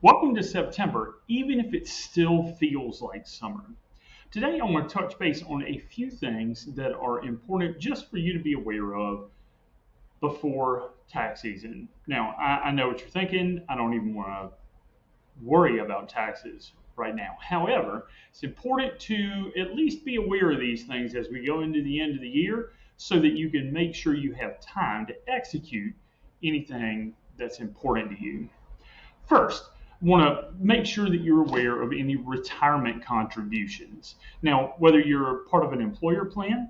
Welcome to September, even if it still feels like summer. Today, I want to touch base on a few things that are important just for you to be aware of before tax season. Now, I know what you're thinking. I don't even want to worry about taxes right now. However, it's important to at least be aware of these things as we go into the end of the year so that you can make sure you have time to execute anything that's important to you. First, want to make sure that you're aware of any retirement contributions. Now, whether you're part of an employer plan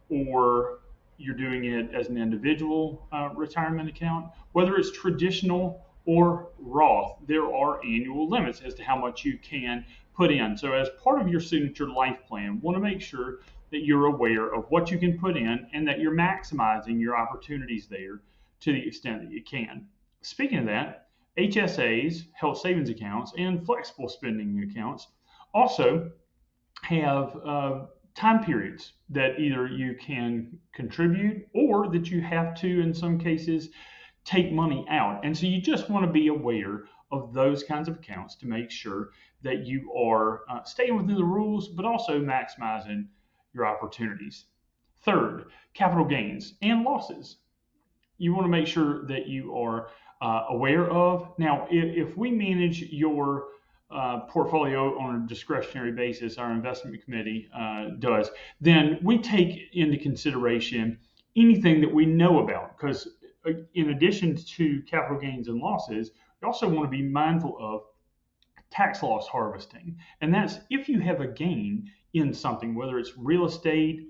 or you're doing it as an individual retirement account, whether it's traditional or Roth, there are annual limits as to how much you can put in. So, as part of your signature life plan, want to make sure that you're aware of what you can put in and that you're maximizing your opportunities there to the extent that you can. Speaking of that, HSAs, health savings accounts, and flexible spending accounts also have time periods that either you can contribute or that you have to, in some cases, take money out. And so you just want to be aware of those kinds of accounts to make sure that you are staying within the rules, but also maximizing your opportunities. Third, capital gains and losses. You want to make sure that you are aware of. Now, if we manage your portfolio on a discretionary basis, our investment committee does, then we take into consideration anything that we know about. Because in addition to capital gains and losses, we also want to be mindful of tax loss harvesting. And that's if you have a gain in something, whether it's real estate,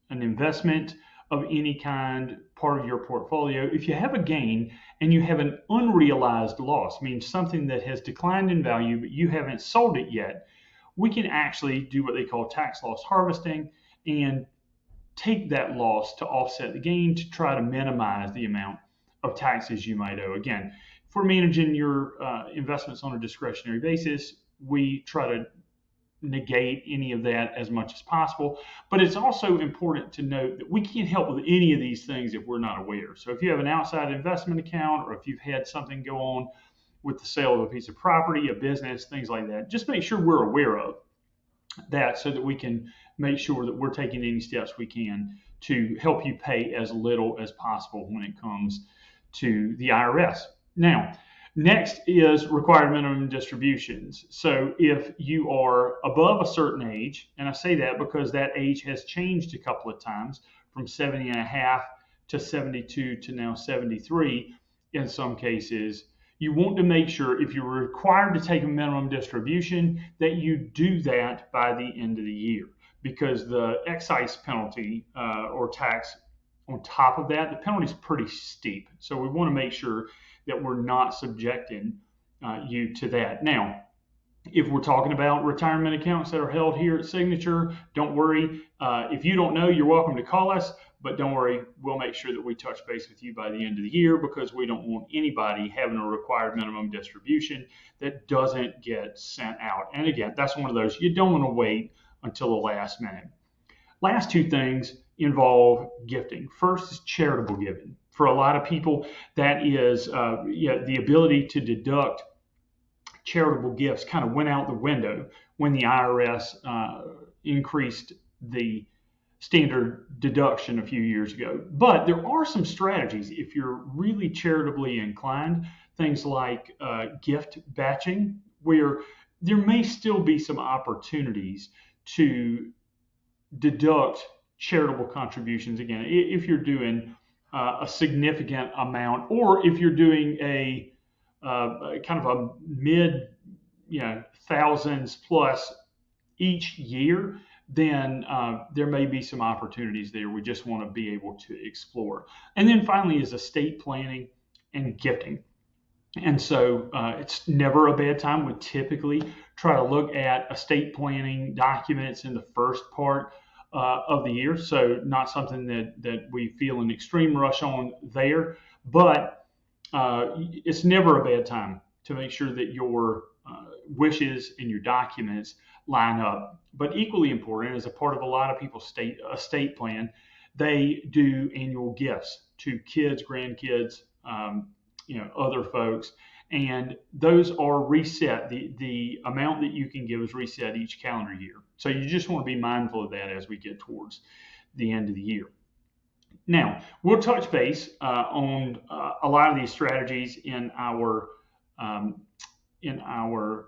an investment of any kind, part of your portfolio. If you have a gain and you have an unrealized loss, means something that has declined in value, but you haven't sold it yet, we can actually do what they call tax loss harvesting and take that loss to offset the gain to try to minimize the amount of taxes you might owe. Again, if we're managing your investments on a discretionary basis, we try to negate any of that as much as possible. But it's also important to note that we can't help with any of these things if we're not aware. So if you have an outside investment account or if you've had something go on with the sale of a piece of property, a business, things like that, just make sure we're aware of that so that we can make sure that we're taking any steps we can to help you pay as little as possible when it comes to the IRS. Now, next is required minimum distributions. So if you are above a certain age, and I say that because that age has changed a couple of times from 70 and a half to 72 to now 73 in some cases, you want to make sure if you're required to take a minimum distribution that you do that by the end of the year, because the excise penalty or tax on top of that, the penalty is pretty steep. So we want to make sure that we're not subjecting you to that. Now, if we're talking about retirement accounts that are held here at Signature, don't worry. If you don't know, you're welcome to call us, but don't worry, we'll make sure that we touch base with you by the end of the year because we don't want anybody having a required minimum distribution that doesn't get sent out. And again, that's one of those, you don't want to wait until the last minute. Last two things involve gifting. First is charitable giving. For a lot of people, that is the ability to deduct charitable gifts kind of went out the window when the IRS increased the standard deduction a few years ago. But there are some strategies if you're really charitably inclined, things like gift batching, where there may still be some opportunities to deduct charitable contributions. Again, if you're doing a significant amount, or if you're doing a kind of a mid, thousands plus each year, then there may be some opportunities there. We just want to be able to explore. And then finally is estate planning and gifting. And so it's never a bad time. We typically try to look at estate planning documents in the first part of the year. So not something that we feel an extreme rush on there, but it's never a bad time to make sure that your wishes and your documents line up. But equally important, as a part of a lot of people's estate plan, they do annual gifts to kids, grandkids, other folks. And those are reset. The amount that you can give is reset each calendar year. So you just want to be mindful of that as we get towards the end of the year. Now, we'll touch base on a lot of these strategies um, in our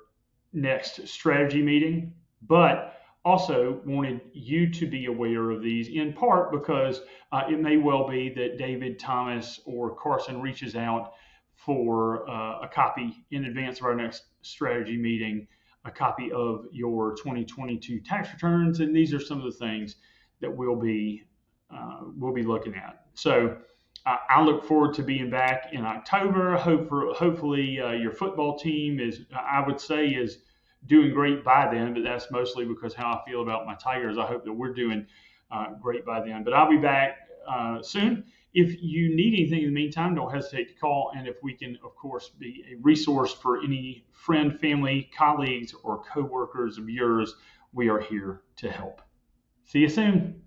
next strategy meeting, but also wanted you to be aware of these in part because it may well be that David, Thomas, or Carson reaches out for a copy in advance of our next strategy meeting, a copy of your 2022 tax returns, and these are some of the things that we'll be looking at. So I look forward to being back in October. Hopefully your football team I would say, is doing great by then, but that's mostly because how I feel about my Tigers. I hope that we're doing great by then. But I'll be back soon. If you need anything in the meantime, don't hesitate to call. And if we can, of course, be a resource for any friend, family, colleagues, or coworkers of yours, we are here to help. See you soon.